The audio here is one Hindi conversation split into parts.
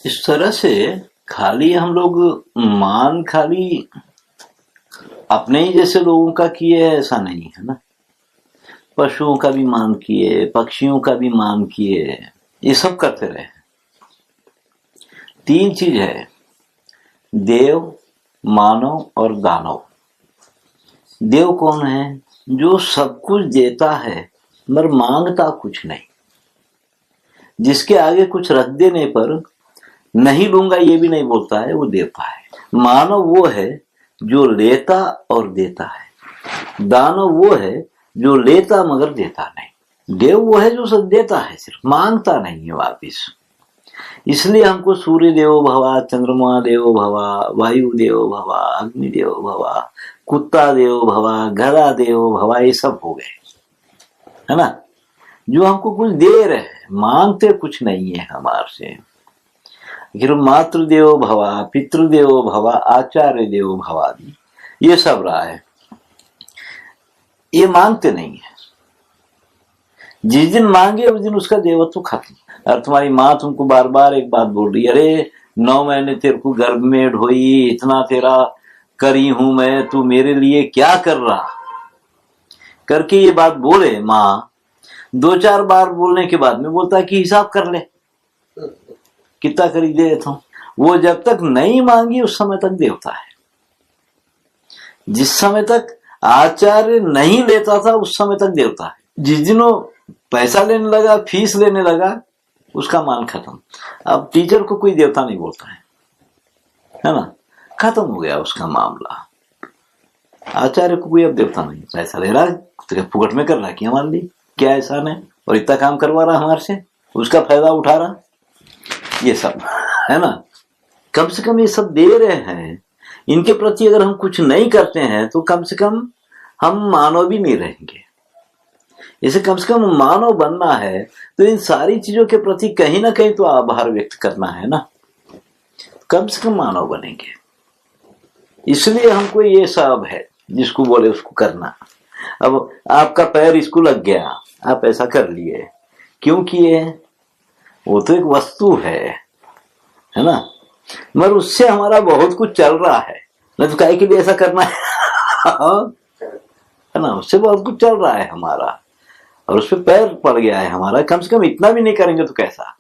इस तरह से खाली हम लोग मान खाली अपने ही जैसे लोगों का किए ऐसा नहीं है ना। पशुओं का भी मान किए, पक्षियों का भी मान किए, ये सब करते रहे। तीन चीज है, देव, मानव और दानव। देव कौन है? जो सब कुछ देता है मगर मांगता कुछ नहीं, जिसके आगे कुछ रख देने पर नहीं लूंगा ये भी नहीं बोलता है, वो देवता है। मानव वो है जो लेता और देता है। दानव वो है जो लेता मगर देता नहीं। देव वो है जो सब देता है, सिर्फ मांगता नहीं है वापिस। इसलिए हमको सूर्य देवो भवा, चंद्रमा देवो भवा, वायु देवो भवा, अग्नि देवो भवा, कुत्ता देवो भवा, गधा देवो भवा, ये सब हो गए, है ना। जो हमको कुछ दे रहे हैं, मांगते कुछ नहीं है हमारे से। फिर मातृदेवो भवा, पितृदेवो भवा, आचार्य देवो भवा, ये सब रहा है। ये मांगते नहीं है। जिस दिन मांगे उस दिन उसका देवत्व खत्म। और तुम्हारी माँ तुमको बार बार एक बात बोल रही है, अरे 9 महीने तेरे को गर्भ में ढोई, इतना तेरा करी हूं मैं, तू मेरे लिए क्या कर रहा, करके ये बात बोले माँ, 2-4 बार बोलने के बाद में बोलता है कि हिसाब कर ले कितना करी दे देता हूं। वो जब तक नहीं मांगी उस समय तक देवता है। जिस समय तक आचार्य नहीं लेता था उस समय तक देवता है। जिस दिन वो पैसा लेने लगा, फीस लेने लगा, उसका मान खत्म। अब टीचर को कोई देवता नहीं बोलता है ना, खत्म हो गया उसका मामला। आचार्य को कोई अब देवता नहीं, पैसा ले रहा है तो फुकट में कर रहा है कि हमारे लिए क्या एहसान है, और इतना काम करवा रहा हमारे से, उसका फायदा उठा रहा, ये सब है ना। कम से कम ये सब दे रहे हैं, इनके प्रति अगर हम कुछ नहीं करते हैं तो कम से कम हम मानव भी नहीं रहेंगे। इसे कम से कम मानव बनना है तो इन सारी चीजों के प्रति कहीं ना कहीं तो आभार व्यक्त करना है ना, कम से कम मानव बनेंगे। इसलिए हमको ये सब है, जिसको बोले उसको करना। अब आपका पैर इसको लग गया, आप ऐसा कर लिए, क्यों किए? वो तो एक वस्तु है ना, मगर उससे हमारा बहुत कुछ चल रहा है ना, तो काहे के लिए ऐसा करना है ना। उससे बहुत कुछ चल रहा है हमारा, और उस पर पैर पड़ गया है हमारा, कम से कम इतना भी नहीं करेंगे तो कैसा।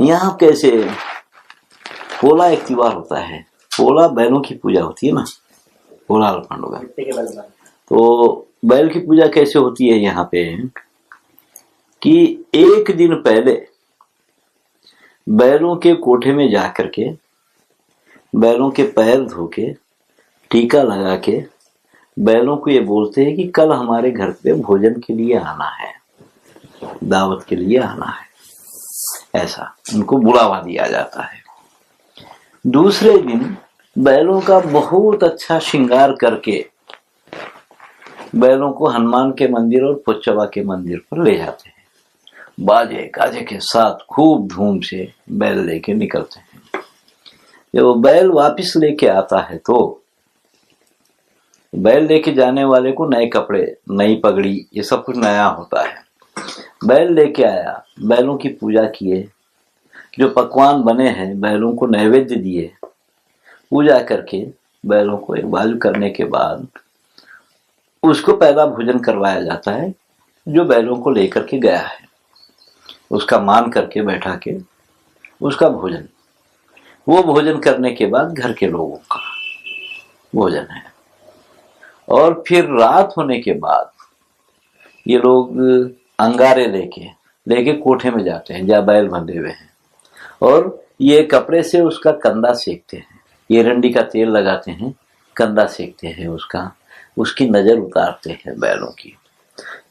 यहाँ कैसे पोला एक त्योहार होता है, पोला बैलों की पूजा होती है ना, पोला अर्पण होगा। तो बैल की पूजा कैसे होती है यहाँ पे कि एक दिन पहले बैलों के कोठे में जाकर के बैलों के पैर धो के टीका लगा के बैलों को ये बोलते हैं कि कल हमारे घर पे भोजन के लिए आना है, दावत के लिए आना है, ऐसा उनको बुलावा दिया जाता है। दूसरे दिन बैलों का बहुत अच्छा श्रृंगार करके बैलों को हनुमान के मंदिर और पोचवा के मंदिर पर ले जाते हैं, बाजे गाजे के साथ खूब धूम से बैल लेके निकलते हैं। जब वो बैल वापिस लेके आता है तो बैल लेके जाने वाले को नए कपड़े, नई पगड़ी, ये सब कुछ नया होता है। बैल लेके आया, बैलों की पूजा किए, जो पकवान बने हैं बैलों को नैवेद्य दिए, पूजा करके बैलों को एक बाजू करने के बाद उसको पहला भोजन करवाया जाता है, जो बैलों को लेकर के गया है उसका मान करके बैठा के उसका भोजन। वो भोजन करने के बाद घर के लोगों का भोजन है। और फिर रात होने के बाद ये लोग अंगारे लेके कोठे में जाते हैं जहाँ बैल बंधे हुए हैं, और ये कपड़े से उसका कंधा सेकते हैं, ये रंडी का तेल लगाते हैं, कंधा सेकते हैं उसका, उसकी नजर उतारते हैं बैलों की।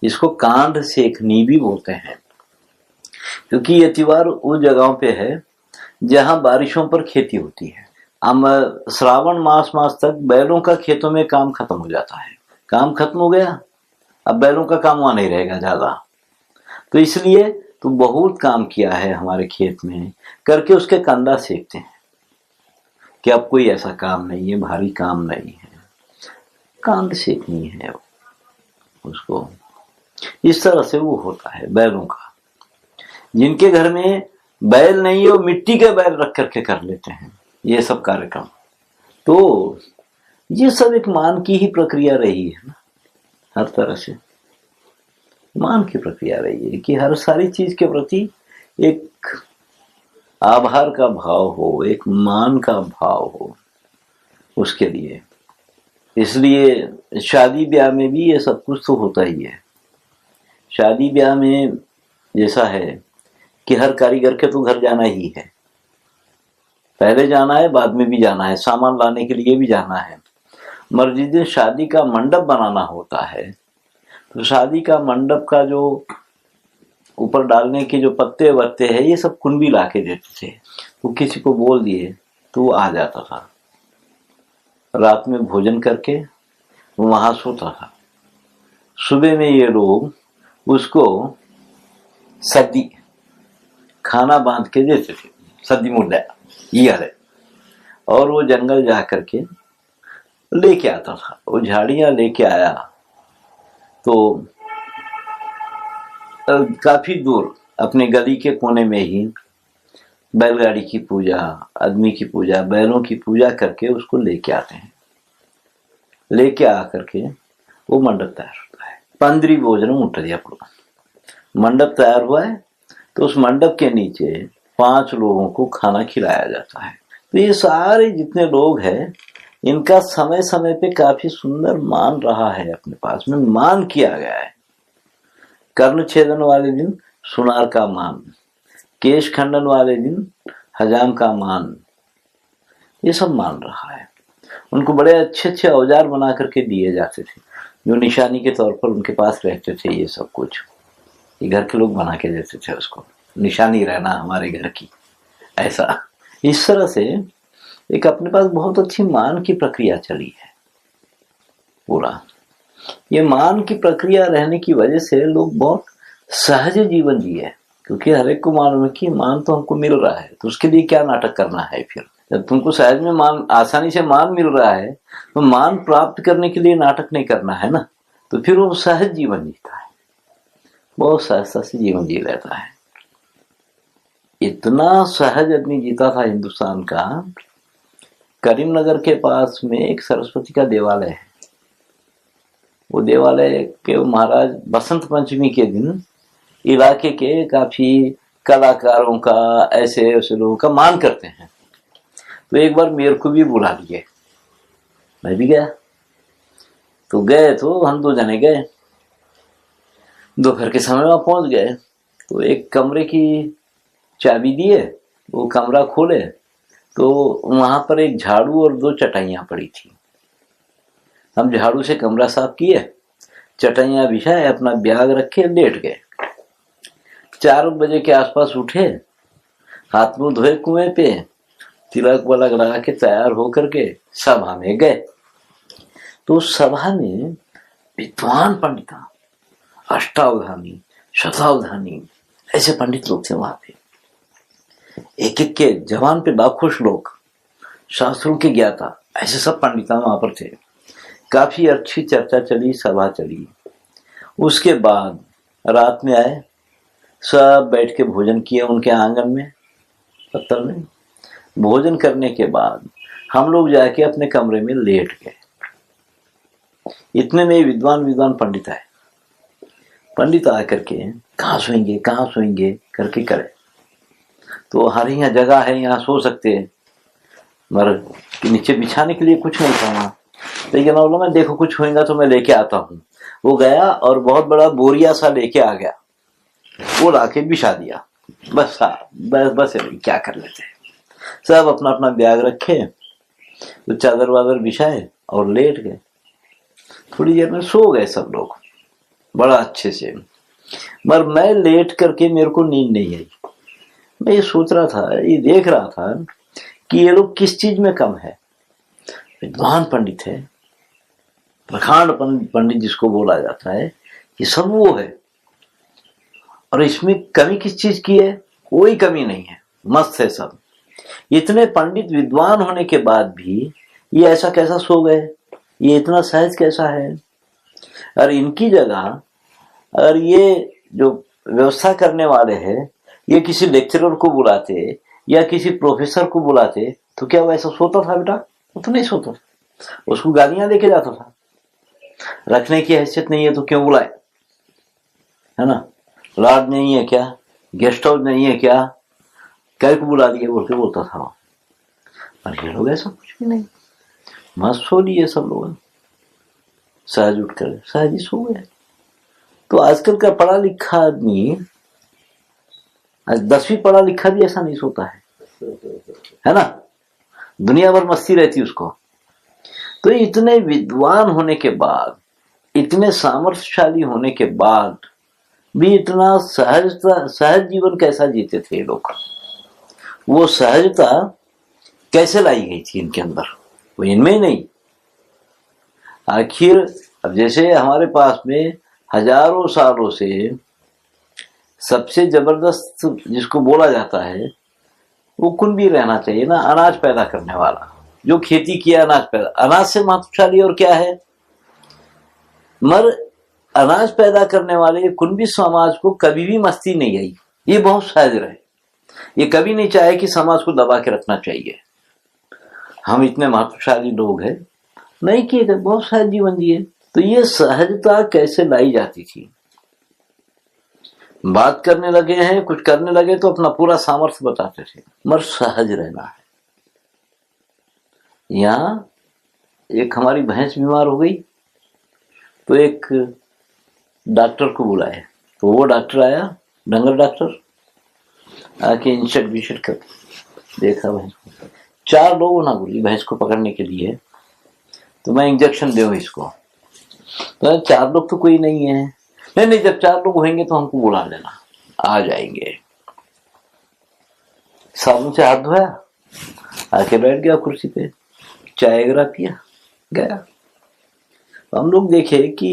इसको कांध सेकनी भी बोलते हैं, क्योंकि ये त्योहार उन जगहों पे है जहां बारिशों पर खेती होती है। हम श्रावण मास तक बैलों का खेतों में काम खत्म हो जाता है, काम खत्म हो गया, अब बैलों का काम वहां नहीं रहेगा ज्यादा, तो इसलिए तो बहुत काम किया है हमारे खेत में करके उसके कंधा सेकते हैं कि अब कोई ऐसा काम नहीं है, भारी काम नहीं है, कांध सेकनी है उसको। इस तरह से वो होता है बैलों का। जिनके घर में बैल नहीं हो, मिट्टी के बैल रख करके कर लेते हैं ये सब कार्यक्रम। तो ये सब एक मान की ही प्रक्रिया रही है ना, हर तरह से मान की प्रक्रिया रही है कि हर सारी चीज के प्रति एक आभार का भाव हो, एक मान का भाव हो उसके लिए। इसलिए शादी ब्याह में भी ये सब कुछ तो होता ही है। शादी ब्याह में जैसा है कि हर कारीगर के तो घर जाना ही है, पहले जाना है, बाद में भी जाना है, सामान लाने के लिए भी जाना है। मगर जिस दिन शादी का मंडप बनाना होता है तो शादी का मंडप का जो ऊपर डालने के जो पत्ते वत्ते हैं ये सब कुंबी ला के देते थे। तो किसी को बोल दिए तो वो आ जाता था, रात में भोजन करके वो वहां सोता था। सुबह में ये लोग उसको सद्दी खाना बांध के देते थे, सद्दी मुर्दा ये है। और वो जंगल जा करके लेके आता था, वो झाड़ियां लेके आया तो काफी दूर अपने गली के कोने में ही बैलगाड़ी की पूजा, आदमी की पूजा, बैलों की पूजा करके उसको लेके आते हैं। लेके आकर के वो मंडप तैयार होता है। पंद्री भोजन उठ दिया पूरा मंडप तैयार हुआ है तो उस मंडप के नीचे 5 लोगों को खाना खिलाया जाता है। तो ये सारे जितने लोग हैं इनका समय समय पे काफी सुंदर मान रहा है, अपने पास में मान किया गया है। कर्ण छेदन वाले दिन सुनार का मान, केश खंडन वाले दिन हजाम का मान, ये सब मान रहा है। उनको बड़े अच्छे अच्छे औजार बना करके दिए जाते थे जो निशानी के तौर पर उनके पास रहते थे। ये सब कुछ ये घर के लोग बना के देते थे, उसको निशानी रहना हमारे घर की, ऐसा। इस तरह से एक अपने पास बहुत अच्छी मान की प्रक्रिया चली है पूरा। ये मान की प्रक्रिया रहने की वजह से लोग बहुत सहज जीवन जिए, क्योंकि हर एक को मालूम है कि मान तो हमको मिल रहा है, तो उसके लिए क्या नाटक करना है। फिर जब तुमको सहज में मान, आसानी से मान मिल रहा है, तो मान प्राप्त करने के लिए नाटक नहीं करना है ना। तो फिर वो सहज जीवन जीता है, बहुत सहजता से जीवन जी लेता है। इतना सहज आदमी जीता था हिंदुस्तान का। करीमनगर के पास में एक सरस्वती का देवालय है। वो देवालय के महाराज बसंत पंचमी के दिन इलाके के काफी कलाकारों का, ऐसे ऐसे लोगों का मान करते हैं। तो एक बार मेरे को भी बुला लिए, मैं भी गया। तो गए तो हम 2 जने गए, दोपहर के समय वहां पहुंच गए। तो एक कमरे की चाबी दिए, वो कमरा खोले तो वहां पर एक झाड़ू और 2 चटाइयां पड़ी थी। हम झाड़ू से कमरा साफ किए, चटाइयां बिछाए, अपना बैग रखे, लेट गए। 4 बजे के आसपास उठे, हाथ मुंह धोए, कुएं पे तिलक वलक लगा के तैयार होकर के सभा में गए। तो सभा में विद्वान पंडिता, अष्टावधानी, शतावधानी, ऐसे पंडित लोग थे वहां पे। एक एक के जवान पे लाखों श्लोक, शास्त्रों के ज्ञाता, ऐसे सब पंडिता वहां पर थे। काफी अच्छी चर्चा चली, सभा चली। उसके बाद रात में आए, सब बैठ के भोजन किए उनके आंगन में, पत्थर में। भोजन करने के बाद हम लोग जाके अपने कमरे में लेट गए। इतने में विद्वान पंडित आए। पंडित आकर के कहाँ सोएंगे करके करे। तो हर यहाँ जगह है, यहाँ सो सकते हैं, मगर नीचे बिछाने के लिए कुछ नहीं था वहां। लेकिन बोला मैं देखो कुछ होएगा तो मैं लेके आता हूँ। वो गया और बहुत बड़ा बोरिया सा लेके आ गया, वो लाके बिछा दिया। बस बस क्या कर लेते हैं। सब अपना अपना बैग रखे, तो चादर वादर बिछाए और लेट गए। थोड़ी देर में सो गए सब लोग बड़ा अच्छे से। मगर मैं लेट करके मेरे को नींद नहीं आई। मैं ये सोच रहा था, ये देख रहा था कि ये लोग किस चीज में कम है। विद्वान पंडित है, प्रखांड पंडित जिसको बोला जाता है, ये सब वो है। और इसमें कमी किस चीज की है? कोई कमी नहीं है, मस्त है सब। इतने पंडित विद्वान होने के बाद भी ये ऐसा कैसा सो गए, ये इतना सहज कैसा है। और इनकी जगह अगर ये जो व्यवस्था करने वाले हैं ये किसी लेक्चरर को बुलाते या किसी प्रोफेसर को बुलाते तो क्या वैसा सोता था बेटा? वो तो नहीं सोता, उसको गालियां देके जाता था। रखने की हैसियत नहीं है तो क्यों बुलाए, है ना? लॉज नहीं है क्या, गेस्ट हाउस नहीं है क्या, कह को बुला दिए बोल के बोलता था। पर ये लोग ऐसा कुछ भी नहीं, मस्त सो लिए सब लोग, सहज उठ कर सहज ही सो गए। तो आजकल का पढ़ा लिखा आदमी, आज 10वीं पढ़ा लिखा भी ऐसा नहीं सोता है ना? दुनिया भर मस्ती रहती उसको। तो इतने विद्वान होने के बाद, इतने सामर्थ्यशाली होने के बाद भी इतना सहज जीवन कैसा जीते थे ये लोग? वो सहजता कैसे लाई गई थी इनके अंदर? वो इनमें ही नहीं। आखिर अब जैसे हमारे पास में हजारों सालों से सबसे जबरदस्त जिसको बोला जाता है वो कुंभी रहना चाहिए ना, अनाज पैदा करने वाला, जो खेती किया अनाज पैदा। अनाज से महत्वशाली और क्या है? मगर अनाज पैदा करने वाले कुंभी समाज को कभी भी मस्ती नहीं आई, ये बहुत सहज रहे। ये कभी नहीं चाहे कि समाज को दबा के रखना चाहिए, हम इतने महत्वशाली लोग हैं, नहीं किए थे, बहुत सहज जीवन जिए। तो ये सहजता कैसे लाई जाती थी? बात करने लगे हैं, कुछ करने लगे तो अपना पूरा सामर्थ्य बताते थे, मगर सहज रहना है। यहाँ एक हमारी भैंस बीमार हो गई तो एक डॉक्टर को बुलाए, तो वो डॉक्टर आया, डंगर डॉक्टर, आके इंसेक्ट विशेट कर देखा भैंस को। 4 लोगों ना बोली भैंस को पकड़ने के लिए, तो मैं इंजेक्शन दूं इसको। तो 4 लोग तो कोई नहीं है। नहीं, जब 4 लोग होंगे तो हमको बुला लेना, आ जाएंगे। साबुन से हाथ धोया, आके बैठ गया कुर्सी पे, चाय वगैरह पिया, गया। हम लोग देखे कि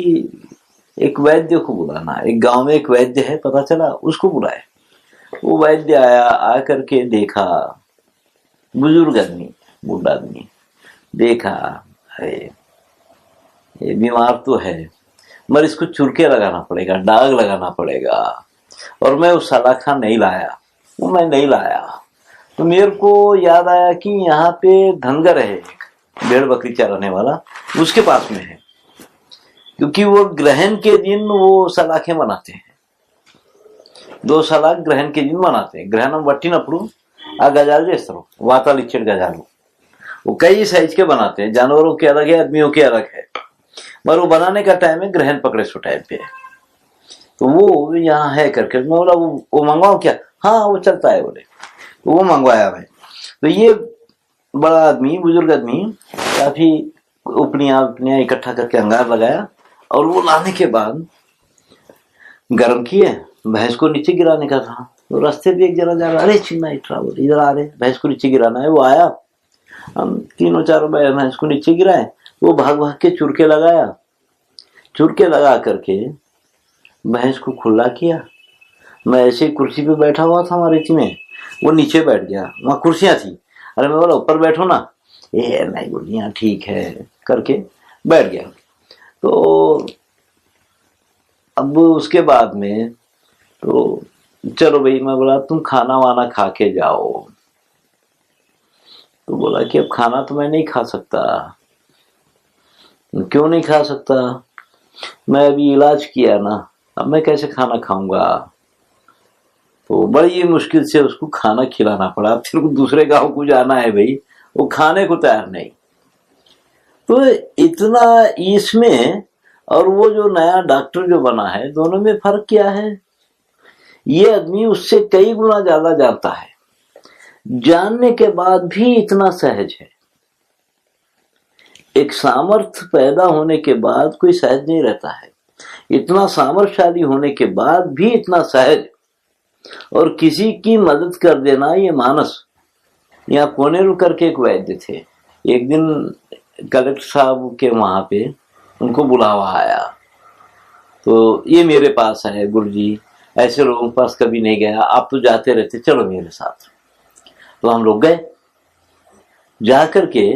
एक वैद्य को बुलाना, एक गांव में एक वैद्य है पता चला, उसको बुलाए। वो वैद्य आया, आकर के देखा, बुजुर्ग आदमी, बूढ़ा आदमी, देखा है ये बीमार तो है, मगर इसको चुरके लगाना पड़ेगा, दाग लगाना पड़ेगा। और मैं उस सलाखा नहीं लाया, वो मैं नहीं लाया। तो मेरे को याद आया कि यहाँ पे धनगर है एक, भेड़ बकरी चराने वाला, उसके पास में है, क्योंकि वो ग्रहण के दिन वो सलाखें बनाते हैं, 2 सलाख ग्रहण के दिन बनाते हैं। ग्रहण वट्टी नपड़ू आ गजाल जेस्तरो वाता लिच्छेड गजालू, वो कई साइज के बनाते हैं, जानवरों के अलग है, आदमियों के अलग है, मगर वो बनाने का टाइम है ग्रहण पकड़े सो टाइम पे। तो वो यहाँ है करके मैं बोला वो मंगवाओ क्या? हाँ वो चलता है बोले, तो वो मंगवाया भाई। तो ये बड़ा आदमी, बुजुर्ग आदमी, काफी उपनिया इकट्ठा करके अंगार लगाया, और वो लाने के बाद गर्म किए, भैंस को नीचे गिराने का था। तो रास्ते भी एक जरा जा रहा, अरे चिन्ना इतना बोले, इधर आ रहे, भैंस को नीचे गिराना है। वो आया, हम 3-4 भैंस को नीचे गिराए, वो भाग भाग के चुरके लगाया, चुरके लगा करके भैंस को खुला किया। मैं ऐसे कुर्सी पे बैठा हुआ था हमारे में, वो नीचे बैठ गया, वहां कुर्सियां थी। अरे मैं बोला ऊपर बैठो ना, ये नहीं बोली हाँ ठीक है करके बैठ गया। तो अब उसके बाद में तो चलो भाई, मैं बोला तुम खाना वाना खा के जाओ। तो बोला कि अब खाना तो मैं नहीं खा सकता। क्यों नहीं खा सकता? मैं अभी इलाज किया ना, अब मैं कैसे खाना खाऊंगा? तो बड़ी मुश्किल से उसको खाना खिलाना पड़ा। फिर दूसरे गांव को जाना है भाई, वो खाने को तैयार नहीं। तो इतना इसमें और वो जो नया डॉक्टर जो बना है, दोनों में फर्क क्या है? ये आदमी उससे कई गुना ज्यादा जानता है, जानने के बाद भी इतना सहज है। एक सामर्थ्य पैदा होने के बाद कोई सहज नहीं रहता है, इतना सामर्थ्यशाली होने के बाद भी इतना सहज। और किसी की मदद कर देना ये मानस। यहाँ कोनेरू करके एक वैद्य थे, एक दिन कलेक्टर साहब के वहां पे उनको बुलावा आया, तो ये मेरे पास है गुरुजी, ऐसे लोगों के पास कभी नहीं गया, आप तो जाते रहते, चलो मेरे साथ। तो हम लोग गए, जाकर के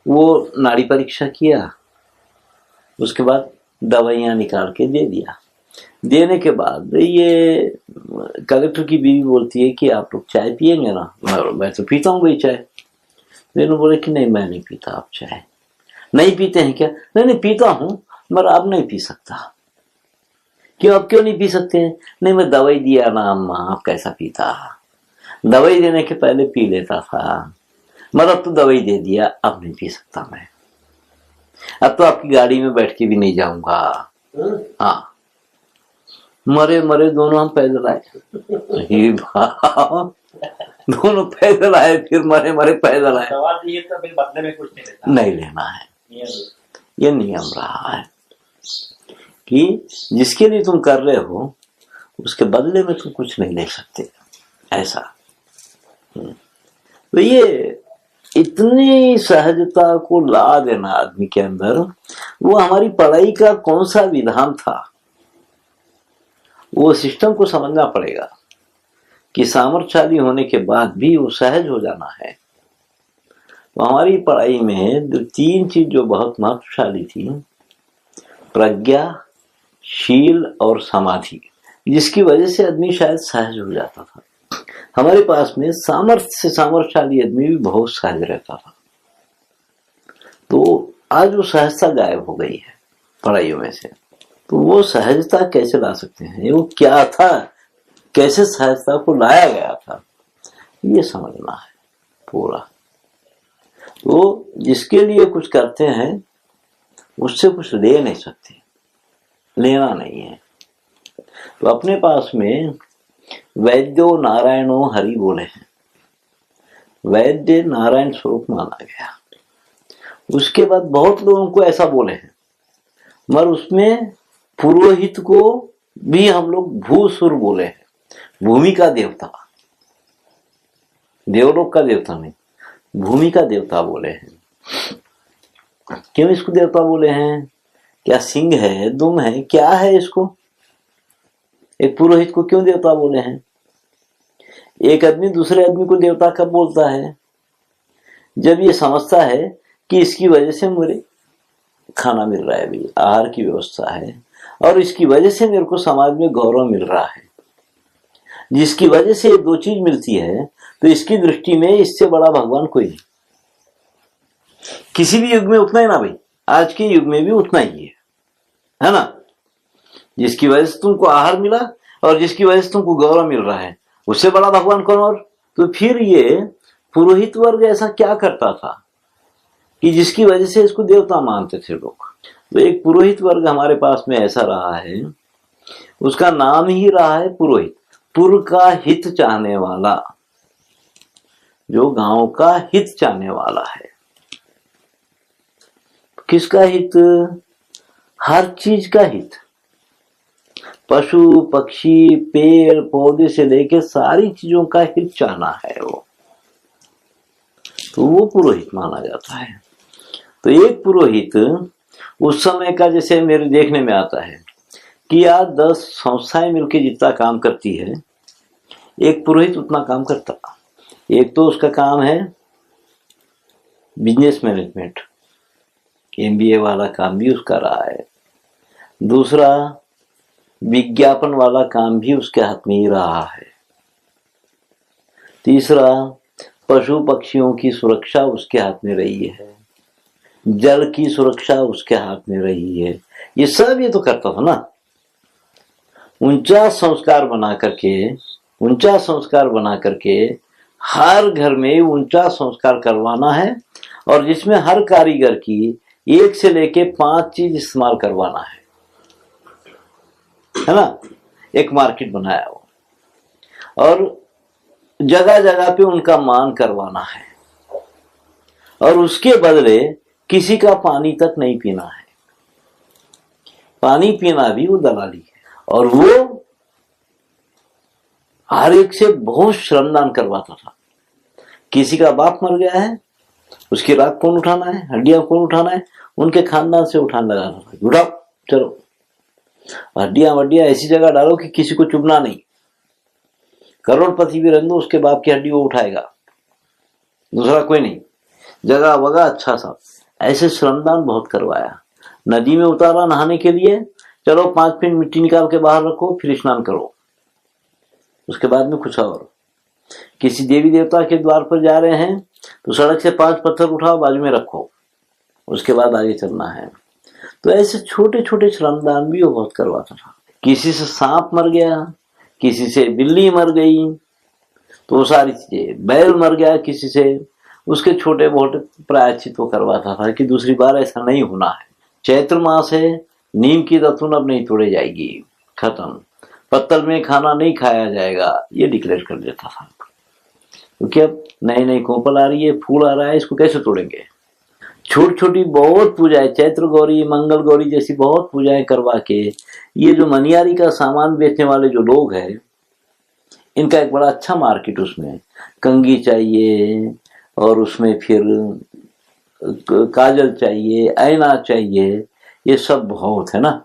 वो नाड़ी परीक्षा किया, उसके बाद दवाइयां निकाल के दे दिया। देने के बाद ये कलेक्टर की बीवी बोलती है कि आप लोग चाय पिएंगे ना? मैं तो पीता हूँ भाई चाय। दोनों बोले कि नहीं मैं नहीं पीता, आप चाय नहीं पीते हैं क्या? नहीं नहीं पीता हूँ मगर अब नहीं पी सकता। क्यों, अब क्यों नहीं पी सकते हैं? नहीं मैं दवाई दिया ना अम्मा, आप कैसा पीता? दवाई देने के पहले पी लेता था, मगर अब तो दवाई दे दिया, अब नहीं पी सकता मैं। अब तो आपकी गाड़ी में बैठ के भी नहीं जाऊंगा। हाँ, मरे मरे दोनों हम पैदल आए। दोनों पैदल आए, फिर मरे मरे पैदल आए। तो फिर बदले में कुछ नहीं लेना है। ये नियम रहा है कि जिसके लिए तुम कर रहे हो उसके बदले में तुम कुछ नहीं ले सकते, ऐसा। तो ये इतनी सहजता को ला देना आदमी के अंदर, वो हमारी पढ़ाई का कौन सा विधान था, वो सिस्टम को समझना पड़ेगा कि सामर्थ्यशाली होने के बाद भी वो सहज हो जाना है। तो हमारी पढ़ाई में तीन चीज जो बहुत महत्वशाली थी, प्रज्ञा, शील और समाधि, जिसकी वजह से आदमी शायद सहज हो जाता था। हमारे पास में सामर्थ्य से सामर्थ्यशाली आदमी भी बहुत सहज रहता था। तो आज वो सहजता गायब हो गई है पढ़ाइयों में से। तो वो सहजता कैसे ला सकते हैं, वो क्या था, कैसे सहजता को लाया गया था, ये समझना है पूरा। तो जिसके लिए कुछ करते हैं उससे कुछ ले नहीं सकते, लेना नहीं है। तो अपने पास में वैद्यो नारायणो हरि बोले हैं, वैद्य नारायण स्वरूप माना गया। उसके बाद बहुत लोगों को ऐसा बोले हैं, मगर उसमें पुरोहित को भी हम लोग भूसुर बोले हैं, भूमि का देवता, देवलोक का देवता नहीं, भूमि का देवता बोले हैं। क्यों इसको देवता बोले हैं? क्या सिंह है, दुम है, क्या है इसको? एक पुरोहित को क्यों देवता बोले हैं? एक आदमी दूसरे आदमी को देवता कब बोलता है? जब ये समझता है कि इसकी वजह से मुझे खाना मिल रहा है, भी आहार की व्यवस्था है, और इसकी वजह से मेरे को समाज में गौरव मिल रहा है। जिसकी वजह से ये दो चीज मिलती है, तो इसकी दृष्टि में इससे बड़ा भगवान कोई नहीं। किसी भी युग में उतना ही ना भाई, आज के युग में भी उतना ही है ना? जिसकी वजह से तुमको आहार मिला और जिसकी वजह से तुमको गौरव मिल रहा है, उससे बड़ा भगवान कौन? और तो फिर ये पुरोहित वर्ग ऐसा क्या करता था कि जिसकी वजह से इसको देवता मानते थे लोग। तो एक पुरोहित वर्ग हमारे पास में ऐसा रहा है, उसका नाम ही रहा है पुरोहित, पुर का हित चाहने वाला, जो गांव का हित चाहने वाला है। किसका हित? हर चीज का हित, पशु पक्षी पेड़ पौधे से लेकर सारी चीजों का हित चाहना है वो, तो वो पुरोहित माना जाता है। तो एक पुरोहित उस समय का, जैसे मेरे देखने में आता है कि आज 10 संस्थाएं मिलकर जितना काम करती है, एक पुरोहित उतना काम करता। एक तो उसका काम है बिजनेस मैनेजमेंट, MBA वाला काम भी उसका रहा है। दूसरा विज्ञापन वाला काम भी उसके हाथ में ही रहा है। तीसरा पशु पक्षियों की सुरक्षा उसके हाथ में रही है, जल की सुरक्षा उसके हाथ में रही है। ये सब ये तो करता था ना। 49 संस्कार बना करके हर घर में 49 संस्कार करवाना है, और जिसमें हर कारीगर की 1 से लेके 5 चीज इस्तेमाल करवाना है ना? एक मार्केट बनाया हो, और जगह जगह पे उनका मान करवाना है, और उसके बदले किसी का पानी तक नहीं पीना है। पानी पीना भी वो दलाली है, और वो हर एक से बहुत श्रमदान करवाता था। किसी का बाप मर गया है, उसकी राख कौन उठाना है, हड्डियां कौन उठाना है, उनके खानदान से उठाने लगाना था। उठाओ, चलो हड्डियां वड्डियां ऐसी जगह डालो कि किसी को चुभना नहीं। करोड़पति भी रह दो, उसके बाप की हड्डी वो उठाएगा, दूसरा कोई नहीं। जगह वगह अच्छा सा, ऐसे श्रमदान बहुत करवाया। नदी में उतारा नहाने के लिए, चलो 5 मिनट मिट्टी निकाल के बाहर रखो, फिर स्नान करो। उसके बाद में कुछ और, किसी देवी देवता के द्वार पर जा रहे हैं तो सड़क से 5 पत्थर उठाओ, बाजू में रखो, उसके बाद आगे चलना है। तो ऐसे छोटे छोटे श्रमदान भी वो बहुत करवाता था। किसी से सांप मर गया, किसी से बिल्ली मर गई, तो वो सारी चीजें, बैल मर गया किसी से, उसके छोटे बहुत प्रायश्चित वो करवाता था कि दूसरी बार ऐसा नहीं होना है। चैत्र मास है, नीम की दतुन अब नहीं तोड़े जाएगी, खत्म। पत्तल में खाना नहीं खाया जाएगा, ये डिक्लेयर कर देता था। क्योंकि अब नई नई कोपल आ रही है, फूल आ रहा है, इसको कैसे तोड़ेंगे। छोटी छोटी बहुत पूजाएं, चैत्र गौरी, मंगल गौरी जैसी बहुत पूजाएं करवा के ये जो मनियारी का सामान बेचने वाले जो लोग हैं, इनका एक बड़ा अच्छा मार्केट, उसमें कंघी चाहिए और उसमें फिर काजल चाहिए, आईना चाहिए, ये सब बहुत है ना।